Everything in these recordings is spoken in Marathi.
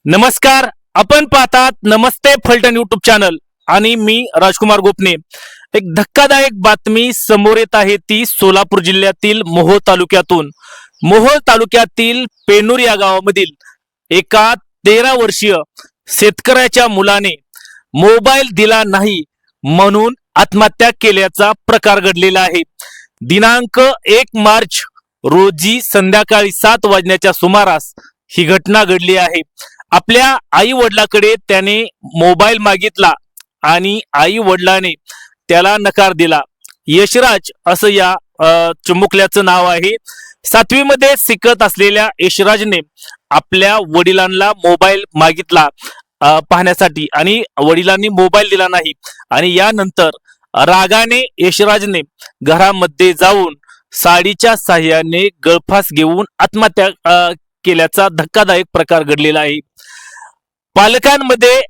नमस्कार, आपण पाहतात नमस्ते फलटण युट्यूब चॅनल आणि मी राजकुमार गोपने। एक धक्कादायक बातमी समोर येत आहे ती सोलापूर जिल्ह्यातील मोहोळ तालुक्यातून। मोहोळ तालुक्यातील पेनूर या गावामधील एका 13 वर्षीय शेतकऱ्याच्या मुलाने मोबाईल दिला नाही म्हणून आत्महत्या केल्याचा प्रकार घडलेला आहे। दिनांक 1 मार्च रोजी संध्याकाळी 7 वाजण्याच्या सुमारास ही घटना घडली आहे। आपल्या आई वडिलांकडे त्याने मोबाईल मागितला आणि आई वडिलांनी त्याला नकार दिला। यशराज असं या चिमुकल्याचं नाव आहे। 7वी मध्ये शिकत असलेल्या यशराजने आपल्या वडिलांना मोबाईल मागितला पाहण्यासाठी आणि वडिलांनी मोबाईल दिला नाही आणि यानंतर रागाने यशराजने घरामध्ये जाऊन साडीच्या साह्याने गळफास घेऊन आत्महत्या केल्याचा धक्कादायक प्रकार घडलेला आहे। पालकांमध्ये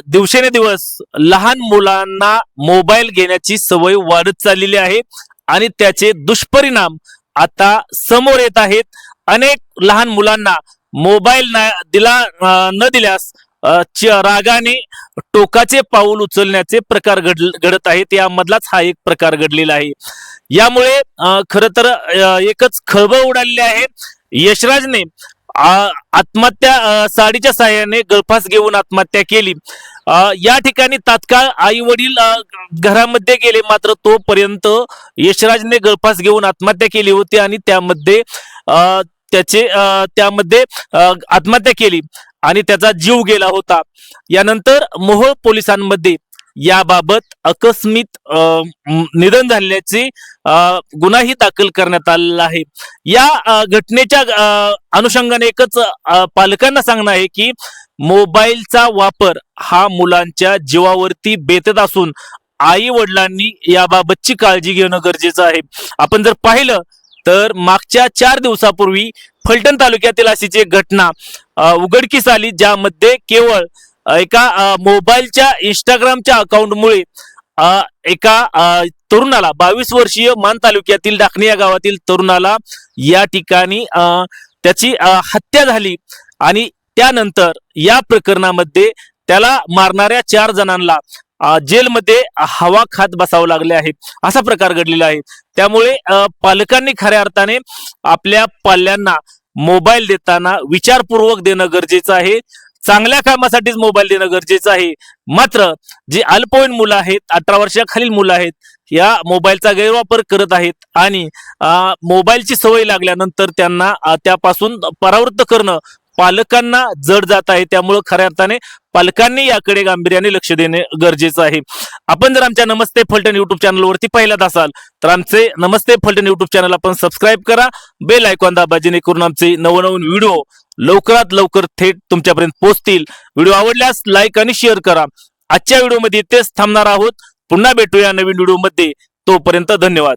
दिवसेंदिवस लहान मुलांना मोबाईल घेण्याची सवय वाढत चाललेली आहे आणि त्याचे दुष्परिणाम आता समोर येत आहेत। अनेक लहान मुलांना मोबाईल न दिल्यास रागाने टोकाचे पाऊल उचलण्याचे प्रकार घडत आहेत। यामधलाच हा एक प्रकार घडलेला आहे। यामुळे खरं तर एकच खळबळ उडालेली आहे। यशराजने आत्महत्या साडीच्या साह्याने गळफास घेऊन आत्महत्या केली। या ठिकाणी तात्काळ आई वडील घरामध्ये गेले, मात्र तोपर्यंत यशराजने गळफास घेऊन आत्महत्या केली होती आणि त्यामध्ये आत्महत्या केली आणि त्याचा जीव गेला होता। यानंतर मोहोळ पोलिसांमध्ये याबाबत आकस्मिक निधन झाल्याचे गुन्हाही दाखल करण्यात आलेला आहे। या घटनेच्या अनुषंगाने एकच पालकांना सांगणं आहे की मोबाईलचा वापर हा मुलांच्या जीवावरती बेतत असून आई वडिलांनी याबाबतची काळजी घेणं गरजेचं आहे। आपण जर पाहिलं तर मागच्या 4 दिवसापूर्वी फलटण तालुक्यातील अशीच एक घटना उघडकीस आली, ज्यामध्ये केवळ एका मोबाईलच्या इंस्टाग्रामच्या अकाउंटमुळे एका तरुणाला 22 वर्षीय मान तालुक्यातील डाकणी या गावातील तरुणाला या ठिकाणी त्याची हत्या झाली आणि त्यानंतर या प्रकरणामध्ये त्याला मारणाऱ्या 4 जणांना जेलमध्ये हवा खात बसावं लागले आहे, असा प्रकार घडलेला आहे। त्यामुळे पालकांनी खऱ्या अर्थाने आपल्या पाल्यांना मोबाईल देताना विचारपूर्वक देणं गरजेचं आहे। चांगल्या कामासाठीच मोबाईल देणं गरजेचं आहे। मात्र जे अल्पवयीन मुलं आहेत, 18 वर्षाखालील मुलं आहेत, या मोबाईलचा गैरवापर करत आहेत आणि मोबाईलची सवय लागल्यानंतर त्यांना त्यापासून परावृत्त करणं पालकांना जड जात आहे। त्यामुळे खऱ्या अर्थाने पालकांनी याकडे गांभीर्याने लक्ष देणे गरजेचं आहे। आपण जर आमच्या नमस्ते फलटण युट्यूब चॅनलवरती पहिल्यांदा असाल तर आमचे नमस्ते फलटण युट्यूब चॅनल आपण सबस्क्राईब करा, बेल आयकॉन दाबा, जेणेकरून आमचे नवनवीन व्हिडिओ लवकरात लवकर थेट तुमच्यापर्यंत पोहोचतील। व्हिडिओ आवडल्यास लाईक आणि शेअर करा। आजच्या व्हिडिओमध्ये इथेच थांबणार आहोत। पुन्हा भेटूया नवीन व्हिडिओमध्ये, तोपर्यंत धन्यवाद।